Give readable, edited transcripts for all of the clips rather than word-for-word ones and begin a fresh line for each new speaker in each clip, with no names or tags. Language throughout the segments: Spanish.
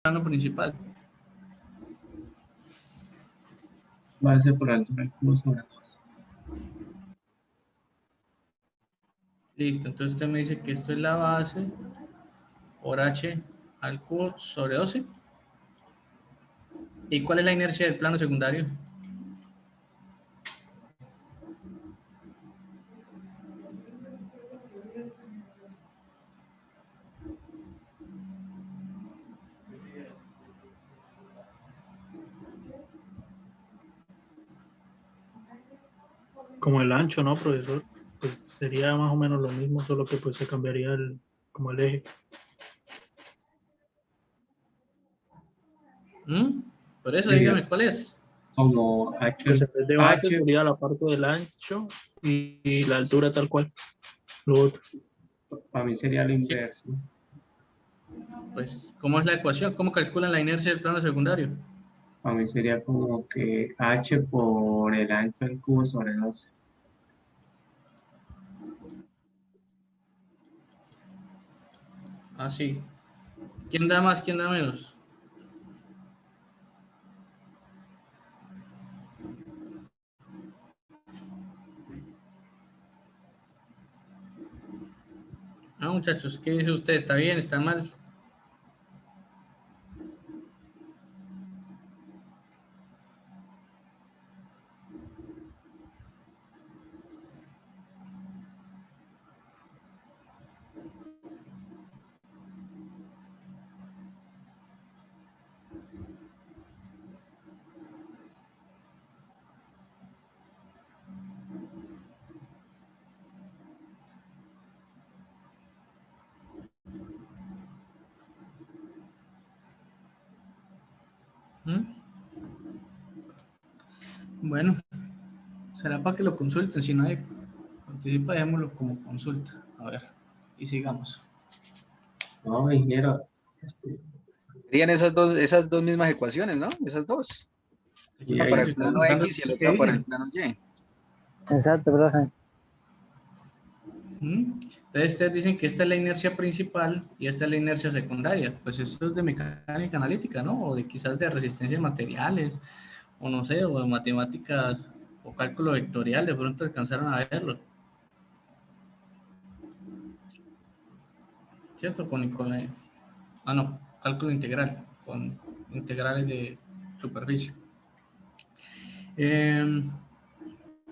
plano principal.
Base por altura del cubo sobre 2.
Listo, entonces usted me dice que esto es la base por h al cubo sobre 12. ¿Y cuál es la inercia del plano secundario?
Como el ancho, ¿no, profesor? Pues sería más o menos lo mismo, solo que pues se cambiaría como el eje.
Por eso
Sería
dígame cuál es.
como
Pues en vez de base
H,
sería la parte del ancho y la altura tal cual. Lo otro.
para mí sería lo
Sí,
inverso.
pues, ¿cómo es la ecuación? ¿Cómo calculan la inercia del plano secundario?
Para mí sería como que H por el ancho del cubo sobre 12.
Así. ¿Quién da más, quién da menos? Ah, muchachos, ¿qué dice usted? ¿Está bien? ¿Está mal? ¿Mm? Bueno, será para que lo consulten. Si nadie participa, dejémoslo como consulta. A ver, y sigamos.
No, ingeniero.
Serían esas dos mismas ecuaciones, ¿no? Esas dos.
Aquí
Una
Y
le
para
ahí
estoy
el plano
preguntando
X y la
qué
otra para el
dicen.
plano Y.
Exacto, profe.
Entonces ustedes dicen que esta es la inercia principal y esta es la inercia secundaria. Pues eso es de mecánica analítica, ¿no? O de quizás de resistencia de materiales, o no sé, o de matemáticas o cálculo vectorial, de pronto alcanzaron a verlo. ¿Cierto? No, cálculo integral, con integrales de superficie.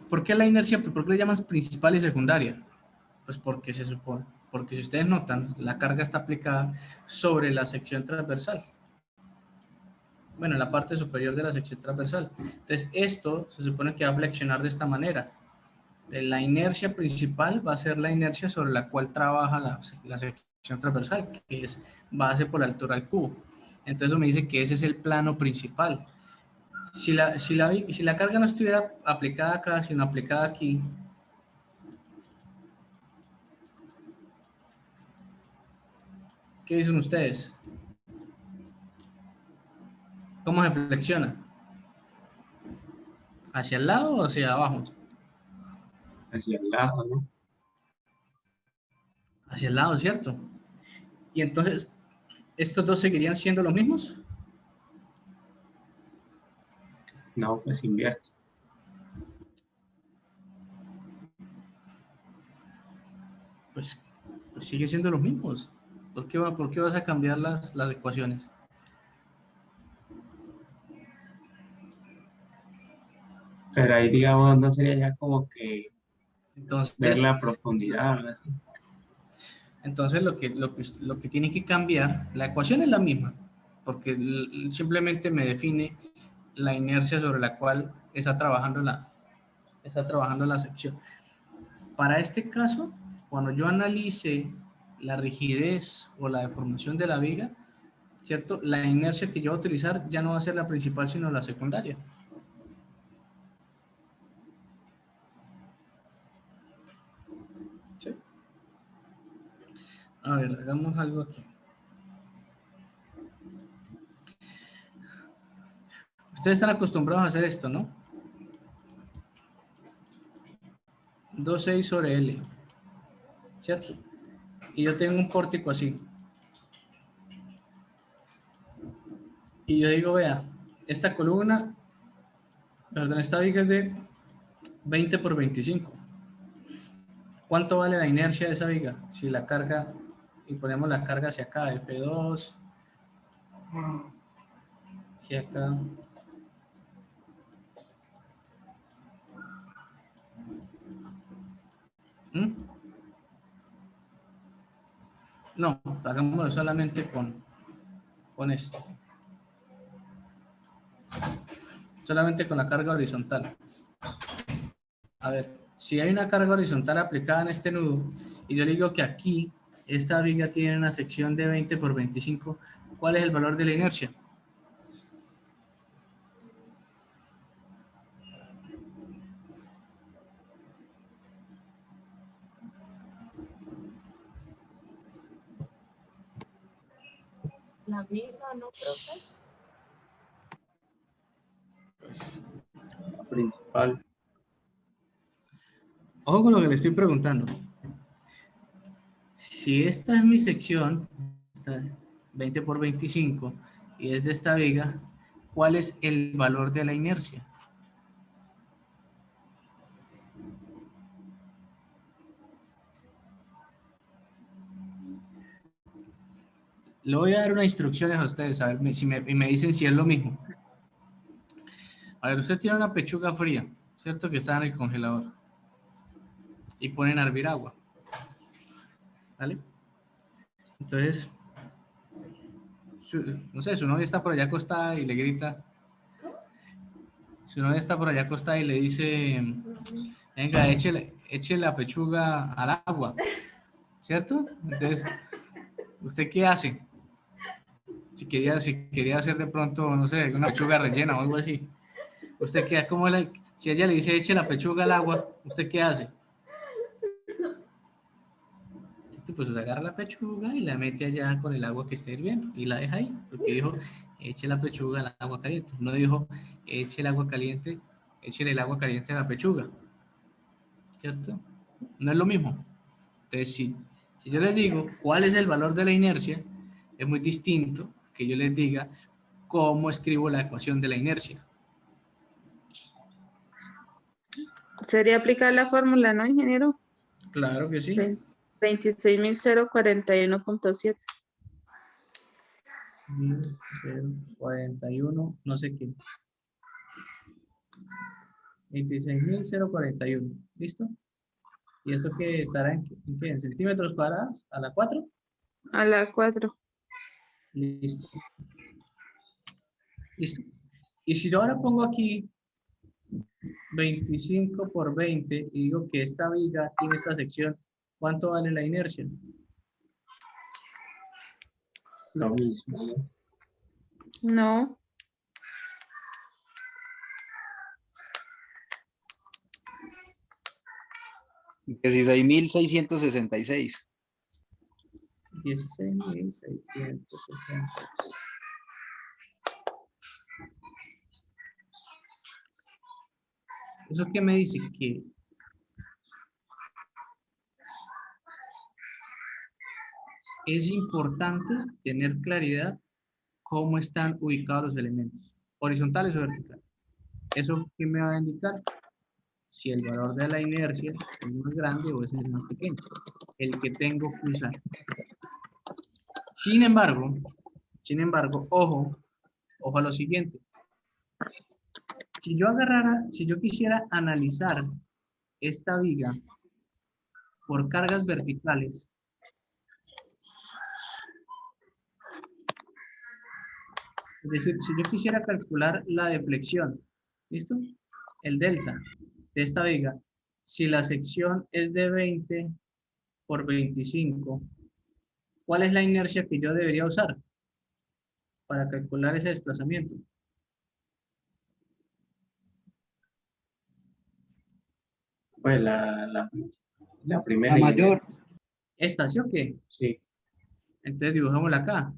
¿Por qué la inercia? ¿Por qué le llamas principal y secundaria? Pues porque se supone, porque si ustedes notan, la carga está aplicada sobre la sección transversal. Bueno, en la parte superior de la sección transversal. Entonces, esto se supone que va a flexionar de esta manera. La inercia principal va a ser la inercia sobre la cual trabaja la sección transversal, que es base por altura al cubo. Entonces, me dice que ese es el plano principal. Si la carga no estuviera aplicada acá, sino aplicada aquí, ¿qué dicen ustedes? ¿Cómo se flexiona? ¿Hacia el lado o hacia abajo?
hacia el lado, ¿no?
Hacia el lado, ¿cierto? Y entonces, ¿estos dos seguirían siendo los mismos?
No, pues invierte.
Pues, pues siguen siendo los mismos. ¿Por qué vas a cambiar las ecuaciones?
Pero ahí, digamos, no sería ya como que ver
Entonces,
la profundidad, algo así.
entonces lo que tiene que cambiar, la ecuación es la misma, porque simplemente me define la inercia sobre la cual está trabajando la sección. Para este caso, cuando yo analice la rigidez o la deformación de la viga, ¿cierto? La inercia que yo voy a utilizar ya no va a ser la principal, sino la secundaria. ¿Sí? A ver, hagamos algo aquí. Ustedes están acostumbrados a hacer esto, ¿no? 2,6 sobre L, ¿cierto? Y yo tengo un pórtico así. Y yo digo, vea, esta columna, perdón, esta viga es de 20 por 25. ¿Cuánto vale la inercia de esa viga? Si la carga, y ponemos la carga hacia acá, F2, y acá. ¿Mm? No, hagámoslo solamente con esto. Solamente con la carga horizontal. A ver, si hay una carga horizontal aplicada en este nudo, y yo le digo que aquí, esta viga tiene una sección de 20 por 25, ¿cuál es el valor de la inercia?
La misma, ¿no, profe?
Principal.
Ojo con lo que le estoy preguntando. Si esta es mi sección, esta 20 por 25, y es de esta viga, ¿cuál es el valor de la inercia? Le voy a dar unas instrucciones a ustedes, a ver si y me dicen si es lo mismo. A ver, usted tiene una pechuga fría, ¿cierto? Que está en el congelador. Y ponen a hervir agua. ¿Vale? Entonces, no sé, su novia está por allá acostada y le grita. Su novia está por allá acostada y le dice, venga, eche la pechuga al agua, ¿cierto? Entonces, ¿usted qué hace? Si quería hacer de pronto, no sé, una pechuga rellena o algo así. ¿Usted qué hace? Si ella le dice eche la pechuga al agua, ¿usted qué hace? Pues usted agarra la pechuga y la mete allá con el agua que esté hirviendo y la deja ahí, porque dijo, eche la pechuga al agua caliente. No dijo, eche el agua caliente, échele el agua caliente a la pechuga, ¿cierto? No es lo mismo. Entonces, si yo les digo cuál es el valor de la inercia, es muy distinto que yo les diga cómo escribo la ecuación de la inercia.
Sería aplicar la fórmula, ¿no, ingeniero?
Claro que sí.
26.041.7.
41, no sé qué. 26.041. ¿Listo? ¿Y eso que estará en qué? ¿En centímetros cuadrados? ¿A la 4?
A la 4.
Listo. Listo. Y si yo ahora pongo aquí 25 por 20 y digo que esta viga tiene esta sección, ¿cuánto vale la inercia?
Lo mismo, ¿no?
No.
Dieciséis mil seiscientos sesenta y seis.
16.660. ¿Eso qué me dice? Que es importante tener claridad cómo están ubicados los elementos, horizontales o verticales. ¿Eso qué me va a indicar? Si el valor de la inercia es más grande o es más pequeño, el que tengo que usar. Sin embargo, ojo a lo siguiente. Si yo quisiera analizar esta viga por cargas verticales, es decir, si yo quisiera calcular la deflexión, ¿listo? El delta de esta viga, si la sección es de 20 por 25, ¿cuál es la inercia que yo debería usar para calcular ese desplazamiento?
Pues la primera.
La mayor.
¿Esta, sí o qué?
Sí,
Entonces dibujémosla acá.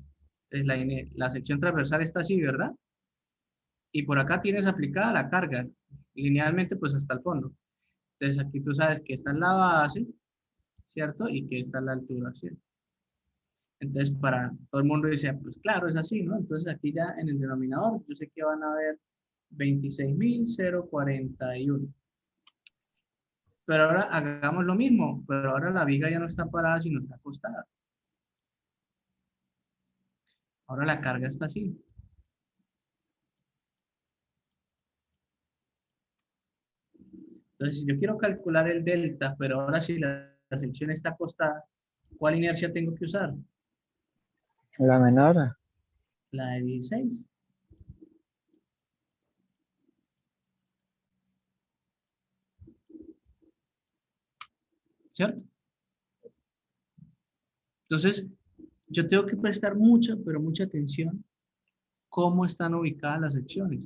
Entonces la sección transversal está así, ¿verdad? Y por acá tienes aplicada la carga, linealmente pues hasta el fondo. Entonces aquí tú sabes que esta es la base, ¿cierto? Y que esta es la altura, ¿cierto? Entonces, para todo el mundo dice, pues claro, es así, ¿no? Entonces, aquí ya en el denominador, yo sé que van a haber 26.041. Pero ahora hagamos lo mismo, pero ahora la viga ya no está parada, sino está acostada. Ahora la carga está así. Entonces, si yo quiero calcular el delta, pero ahora si la sección está acostada, ¿cuál inercia tengo que usar?
La menor.
La de 16. ¿Cierto? Entonces, yo tengo que prestar mucha, pero mucha atención cómo están ubicadas las secciones.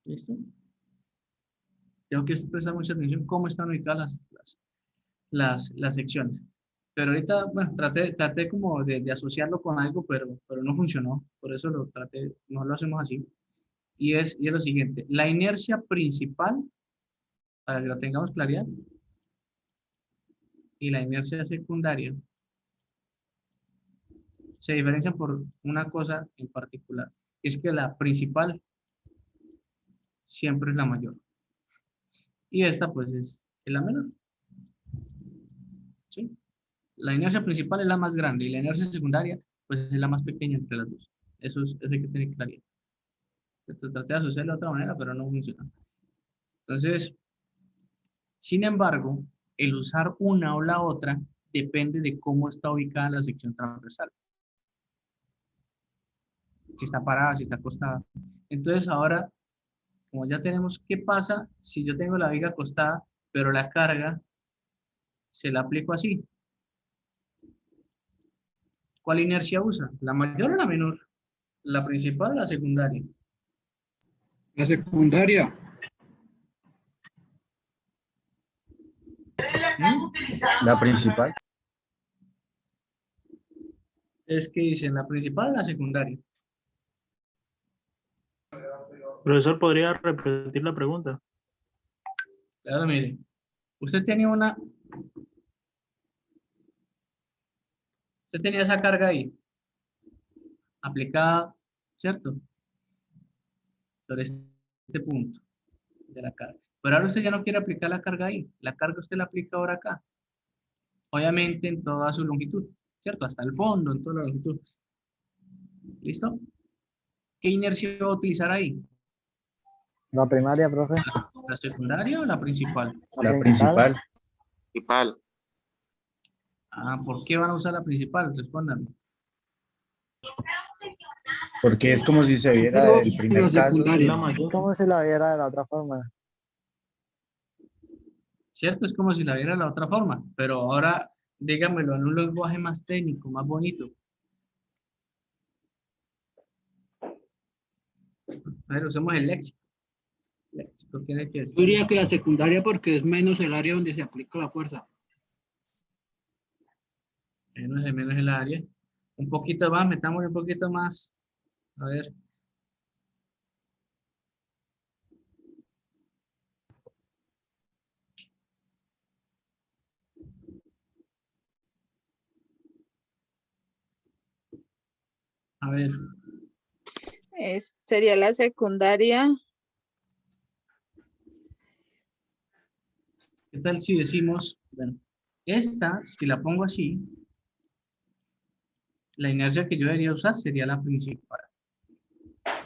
¿Listo? Tengo que prestar mucha atención cómo están ubicadas las secciones. Pero ahorita, bueno, traté como de asociarlo con algo, pero no funcionó. Por eso lo traté, no lo hacemos así. Y es lo siguiente. La inercia principal, para que lo tengamos claridad, y la inercia secundaria se diferencian por una cosa en particular. Es que la principal siempre es la mayor. Y esta, pues, es la menor. ¿Sí? La inercia principal es la más grande y la inercia secundaria, pues, es la más pequeña entre las dos. Eso hay que tener claridad. Traté de asociarlo de otra manera, pero no funciona. Entonces, sin embargo, el usar una o la otra depende de cómo está ubicada la sección transversal. Si está parada, si está acostada. Entonces, ahora, como ya tenemos, ¿qué pasa si yo tengo la viga acostada, pero la carga se la aplico así? ¿Cuál inercia usa? ¿La mayor o la menor? ¿La principal o la secundaria?
La secundaria.
La principal.
Es que dicen la principal o la secundaria.
Profesor, ¿podría repetir la pregunta?
Claro, mire. Usted tenía esa carga ahí, aplicada, ¿cierto? Sobre este punto de la carga. Pero ahora usted ya no quiere aplicar la carga ahí. La carga usted la aplica ahora acá. Obviamente en toda su longitud, ¿cierto? Hasta el fondo, en toda la longitud. ¿Listo? ¿Qué inercia va a utilizar ahí?
La primaria, profe.
¿La secundaria o la principal?
La principal.
Principal.
Ah, ¿por qué van a usar la principal? Respóndanme.
Porque es como si se viera el primer
La
caso.
secundaria.
La mayor.
¿Cómo se la viera de la otra forma?
¿Cierto? Es como si la viera de la otra forma, pero ahora dígamelo en un lenguaje más técnico, más bonito. A ver, usemos el léxico. Léxico tiene que
Yo
decir.
diría que la secundaria porque es menos el área donde se aplica la fuerza.
Menos el área. Un poquito más, metamos un poquito más. A ver. A ver.
Sería la secundaria.
¿Qué tal si decimos, bueno, esta, si la pongo así, la inercia que yo debería usar sería la principal.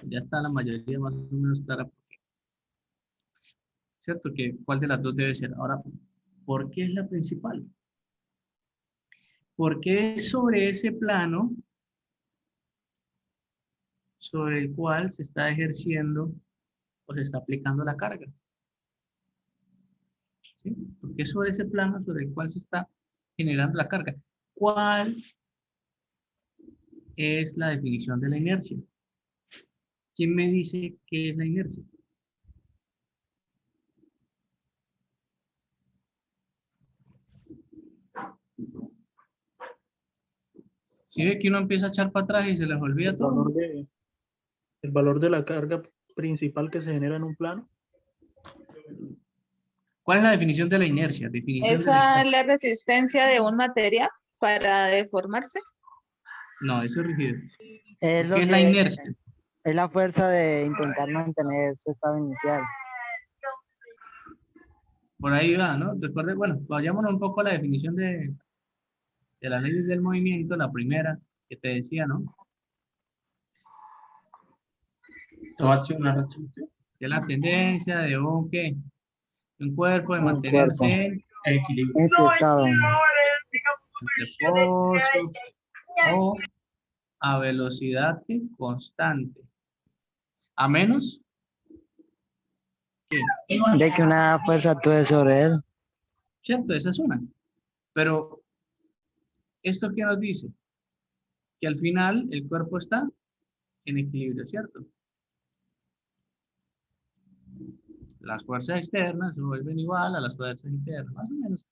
Ya está la mayoría más o menos clara. ¿Cierto? Que cuál de las dos debe ser. Ahora, ¿por qué es la principal? Porque es sobre ese plano sobre el cual se está ejerciendo o se está aplicando la carga. ¿Sí? Porque es sobre ese plano sobre el cual se está generando la carga. ¿Cuál es la definición de la inercia? ¿Quién me dice qué es la inercia? Si ve que uno empieza a echar para atrás y se les olvida todo.
El valor de la carga principal que se genera en un plano.
¿Cuál es la definición de la inercia? Definición de la
¿Esa es
inercia.
la resistencia de un material para deformarse?
No, eso es rigidez.
Es lo
¿Qué es la
que
inercia?
es la fuerza de intentar mantener su estado inicial.
Por ahí va, ¿no? Recuerde, bueno, vayámonos un poco a la definición de las leyes del movimiento, la primera que te decía, ¿no? Que es la tendencia de un, ¿qué? Un cuerpo de
Un
mantenerse
cuerpo.
en
Equilibrio.
En su estado.
reposo o a velocidad ¿qué? Constante. A menos que,
De que una fuerza actúe sobre él.
¿cierto? Esa es una. Pero, ¿esto qué nos dice? Que al final el cuerpo está en equilibrio, ¿cierto? Las fuerzas externas se vuelven igual a las fuerzas internas, más o menos.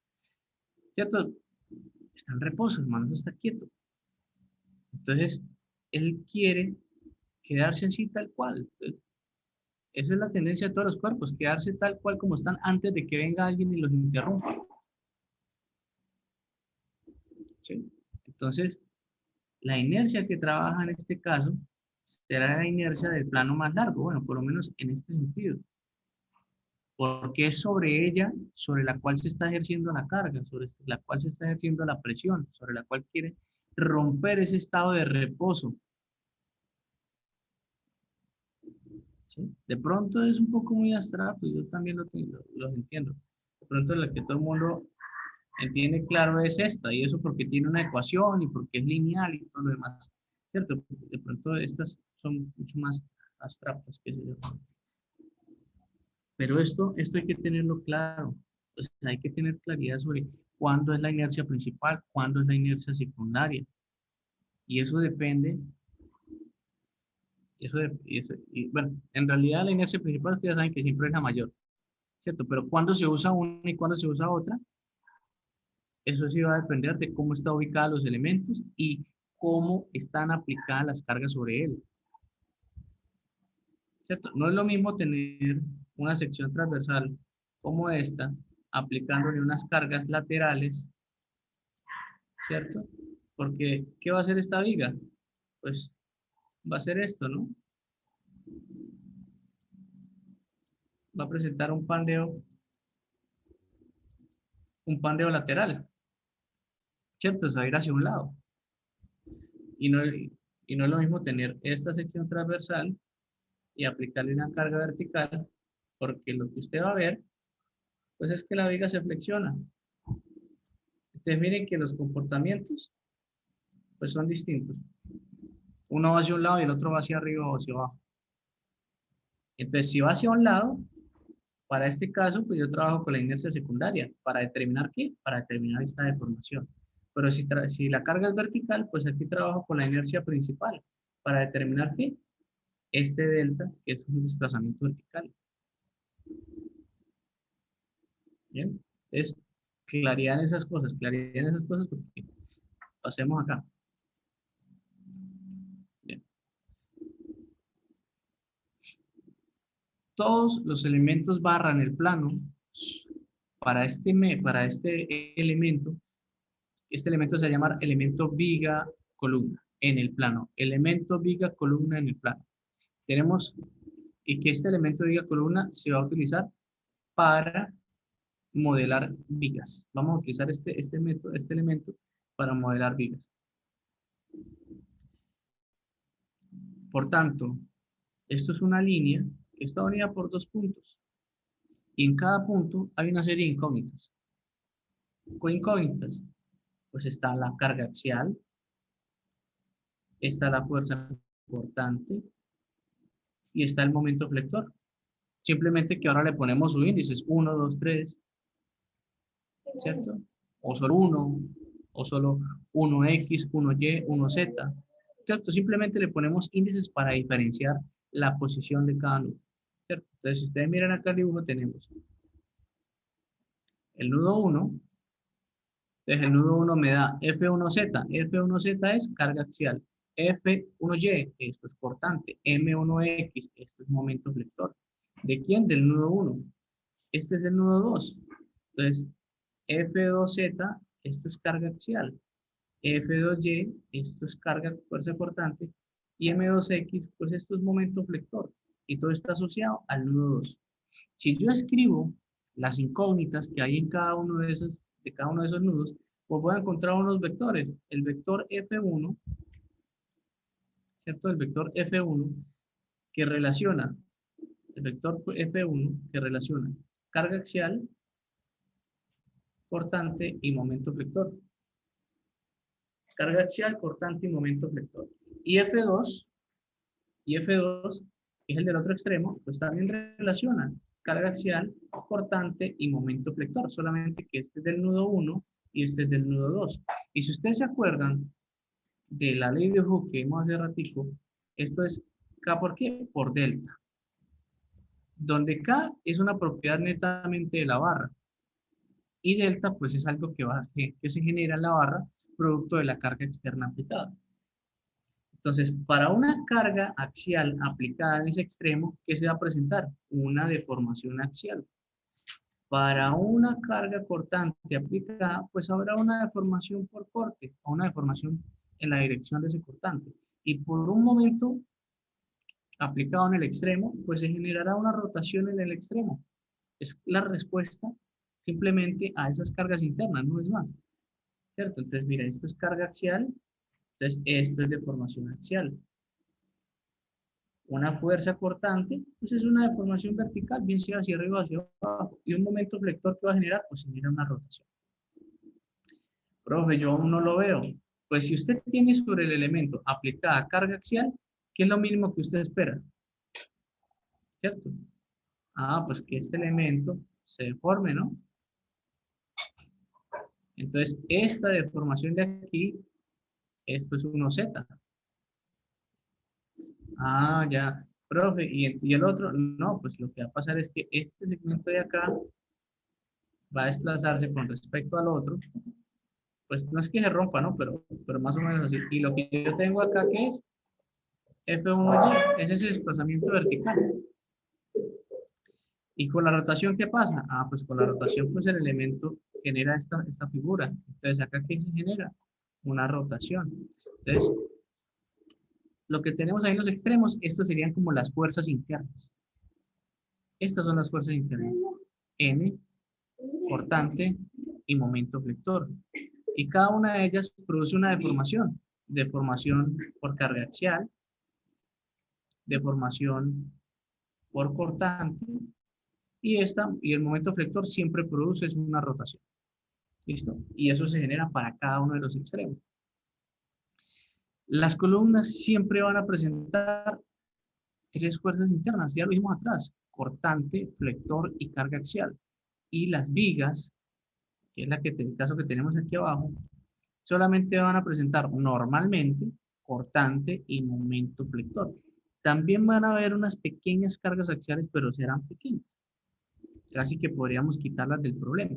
¿Cierto? Está en reposo, hermano, no está quieto. Entonces, él quiere quedarse así tal cual. Entonces, esa es la tendencia de todos los cuerpos, quedarse tal cual como están antes de que venga alguien y los interrumpa. ¿Sí? Entonces, la inercia que trabaja en este caso será la inercia del plano más largo, bueno, por lo menos en este sentido. Porque es sobre ella, sobre la cual se está ejerciendo la carga, sobre la cual se está ejerciendo la presión, sobre la cual quiere romper ese estado de reposo. ¿Sí? De pronto es un poco muy abstracto, yo también los entiendo. De pronto la que todo el mundo entiende claro es esta, y eso porque tiene una ecuación y porque es lineal y todo lo demás. ¿Cierto? De pronto estas son mucho más abstractas que yo. Pero esto hay que tenerlo claro. O sea, hay que tener claridad sobre cuándo es la inercia principal, cuándo es la inercia secundaria. Y eso depende. Y bueno, en realidad la inercia principal ustedes saben que siempre es la mayor, ¿cierto? Pero cuándo se usa una y cuándo se usa otra, eso sí va a depender de cómo están ubicados los elementos y cómo están aplicadas las cargas sobre él. ¿Cierto? No es lo mismo tener una sección transversal como esta, aplicándole unas cargas laterales, ¿cierto? Porque, ¿qué va a hacer esta viga? Pues va a hacer esto, ¿no? Va a presentar un pandeo lateral, ¿cierto? Se va a ir hacia un lado. Y no es lo mismo tener esta sección transversal y aplicarle una carga vertical, porque lo que usted va a ver, pues es que la viga se flexiona. Entonces miren que los comportamientos, pues son distintos. Uno va hacia un lado y el otro va hacia arriba o hacia abajo. Entonces, si va hacia un lado, para este caso, pues yo trabajo con la inercia secundaria. ¿Para determinar qué? Para determinar esta deformación. Pero si la carga es vertical, pues aquí trabajo con la inercia principal. ¿Para determinar qué? Este delta, que es un desplazamiento vertical. Bien, es claridad en esas cosas, porque pasemos acá. Bien. Todos los elementos barra en el plano, para este elemento, este elemento se va a llamar elemento viga columna en el plano. Elemento viga columna en el plano. Tenemos, y que este elemento viga columna se va a utilizar para modelar vigas. Vamos a utilizar este elemento para modelar vigas. Por tanto, esto es una línea que está unida por dos puntos. Y en cada punto hay una serie de incógnitas. ¿Qué incógnitas? Pues está la carga axial, está la fuerza importante y está el momento flector. Simplemente que ahora le ponemos sus índices 1, 2, 3, ¿cierto? O solo 1, o solo 1X, 1Y, 1Z, ¿cierto? Simplemente le ponemos índices para diferenciar la posición de cada nudo, ¿cierto? Entonces, si ustedes miran acá el dibujo, tenemos el nudo 1. Entonces, el nudo 1 me da F1Z. F1Z es carga axial. F1Y, esto es portante. M1X, esto es momento flector. ¿De quién? Del nudo 1. Este es el nudo 2. Entonces, F2Z, esto es carga axial. F2Y, esto es carga, fuerza cortante. Y M2X, pues esto es momento flector. Y todo está asociado al nudo 2. Si yo escribo las incógnitas que hay en cada uno de esos nudos, pues voy a encontrar unos vectores. El vector F1, ¿cierto? El vector F1 que relaciona, el vector F1 que relaciona carga axial, cortante y momento flector. Carga axial, cortante y momento flector. Y F2, que es el del otro extremo, pues también relaciona carga axial, cortante y momento flector, solamente que este es del nudo 1 y este es del nudo 2. Y si ustedes se acuerdan de la ley de Hooke que vimos hace ratico, esto es K por qué? Por delta. Donde K es una propiedad netamente de la barra. Y delta, pues es algo que se genera en la barra producto de la carga externa aplicada. Entonces, para una carga axial aplicada en ese extremo, ¿qué se va a presentar? Una deformación axial. Para una carga cortante aplicada, pues habrá una deformación por corte, o una deformación en la dirección de ese cortante. Y por un momento aplicado en el extremo, pues se generará una rotación en el extremo. Es la respuesta simplemente a esas cargas internas, no es más. ¿Cierto? Entonces, mira, esto es carga axial, entonces esto es deformación axial. Una fuerza cortante, pues es una deformación vertical, bien sea hacia arriba o hacia abajo. Y un momento flector que va a generar, pues genera una rotación. Profe, yo aún no lo veo. Pues si usted tiene sobre el elemento aplicada carga axial, ¿qué es lo mínimo que usted espera? ¿Cierto? Ah, pues que este elemento se deforme, ¿no? Entonces, esta deformación de aquí, esto es 1Z. Ah, ya. Profe, ¿y el otro? No, pues lo que va a pasar es que este segmento de acá va a desplazarse con respecto al otro. Pues no es que se rompa, ¿no? Pero más o menos así. Y lo que yo tengo acá, ¿qué es? F1Y. Ese es el desplazamiento vertical. ¿Y con la rotación qué pasa? Ah, pues con la rotación, pues el elemento genera esta figura. Entonces, ¿acá qué se genera? Una rotación. Entonces, lo que tenemos ahí en los extremos, estos serían como las fuerzas internas. Estas son las fuerzas internas. N, cortante y momento flector. Y cada una de ellas produce una deformación. Deformación por carga axial, deformación por cortante, y el momento flector siempre produce una rotación. ¿Listo? Y eso se genera para cada uno de los extremos. Las columnas siempre van a presentar tres fuerzas internas, ya lo vimos atrás, cortante, flector y carga axial. Y las vigas, que es el caso que tenemos aquí abajo, solamente van a presentar normalmente cortante y momento flector. También van a haber unas pequeñas cargas axiales, pero serán pequeñas. Casi que podríamos quitarlas del problema.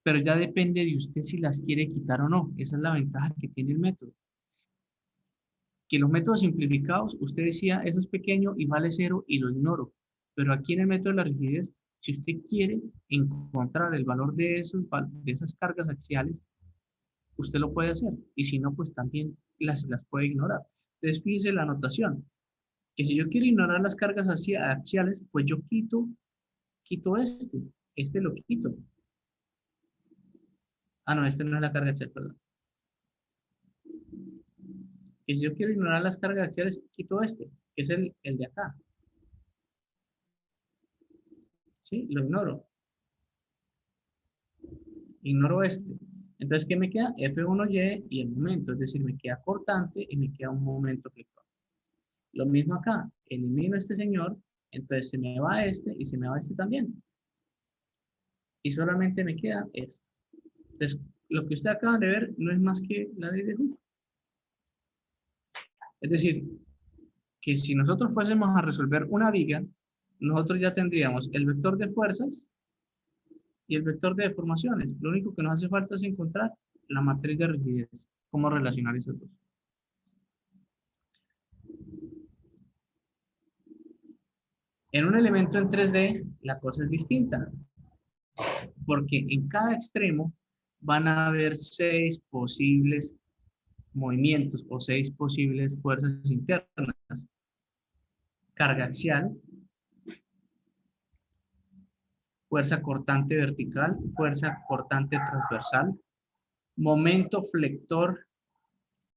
Pero ya depende de usted si las quiere quitar o no. Esa es la ventaja que tiene el método. Que los métodos simplificados, usted decía, eso es pequeño y vale 0 y lo ignoro. Pero aquí en el método de la rigidez, si usted quiere encontrar el valor de esas cargas axiales, usted lo puede hacer. Y si no, pues también las puede ignorar. Entonces, fíjese la anotación. Que si yo quiero ignorar las cargas axiales, pues yo quito este lo quito. Ah, no, este no es la carga axial, perdón. Que si yo quiero ignorar las cargas axiales, quito que es el de acá. ¿Sí? Lo ignoro. Ignoro este. Entonces, ¿qué me queda? F1Y y el momento. Es decir, me queda cortante y me queda un momento flector. Lo mismo acá. Elimino este señor. Entonces, se me va este y se me va este también. Y solamente me queda este. Entonces, lo que usted acaba de ver no es más que la ley de Hooke. Es decir, que si nosotros fuésemos a resolver una viga, nosotros ya tendríamos el vector de fuerzas y el vector de deformaciones. Lo único que nos hace falta es encontrar la matriz de rigidez. ¿Cómo relacionar esas dos? En un elemento en 3D, la cosa es distinta, porque en cada extremo van a haber 6 posibles movimientos o 6 posibles fuerzas internas. Carga axial, fuerza cortante vertical, fuerza cortante transversal, momento flector